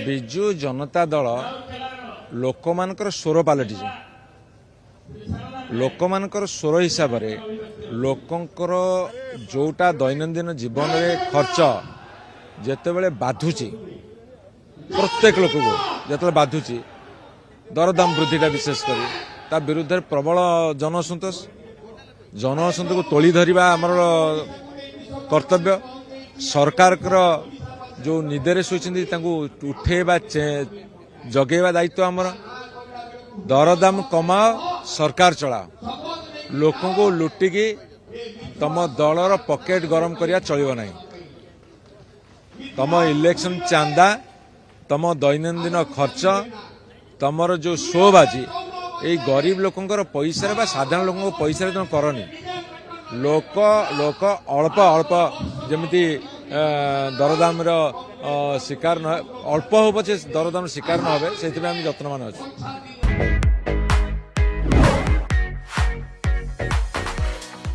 ବିଜୁ ଜନତା ଦଳ ଲୋକମାନଙ୍କର ସ୍ୱର ପାଲଟିଛି। ଲୋକମାନଙ୍କର ସ୍ୱର ହିସାବରେ ଲୋକଙ୍କର ଯୋଉଟା ଦୈନନ୍ଦିନ ଜୀବନରେ ଖର୍ଚ୍ଚ ଯେତେବେଳେ ବାଧୁଛି, ପ୍ରତ୍ୟେକ ଲୋକକୁ ଯେତେବେଳେ ବାଧୁଛି, ଦରଦାମ ବୃଦ୍ଧିଟା ବିଶେଷ କରି ତା ବିରୁଦ୍ଧରେ ପ୍ରବଳ ଜନସନ୍ତୋଷକୁ ତୋଳି ଧରିବା ଆମର କର୍ତ୍ତବ୍ୟ। ସରକାରଙ୍କର ଯେଉଁ ନିଦେରେ ଶୋଇଛନ୍ତି ତାଙ୍କୁ ଉଠେଇବା ଜଗେଇବା ଦାୟିତ୍ୱ ଆମର। ଦରଦାମ କମାଅ, ସରକାର ଚଳାଅ। ଲୋକଙ୍କୁ ଲୁଟିକି ତମ ଦଳର ପକେଟ ଗରମ କରିବା ଚଳିବ ନାହିଁ। ତମ ଇଲେକ୍ସନ ଚାନ୍ଦା, ତମ ଦୈନନ୍ଦିନ ଖର୍ଚ୍ଚ, ତମର ଯେଉଁ ଶୋବାଜି ଏଇ ଗରିବ ଲୋକଙ୍କର ପଇସାରେ ବା ସାଧାରଣ ଲୋକଙ୍କ ପଇସାରେ ତମେ କରନି। ଲୋକ ଅଳ୍ପ ଅଳ୍ପ ଯେମିତି ଦରଦାମର ଶିକାର ନ ଅଳ୍ପ ହଉ ପଛେ ଦରଦାମ ଶିକାର ନ ହେବେ, ସେଇଥିପାଇଁ ଆମେ ଯତ୍ନବାନ ଅଛୁ।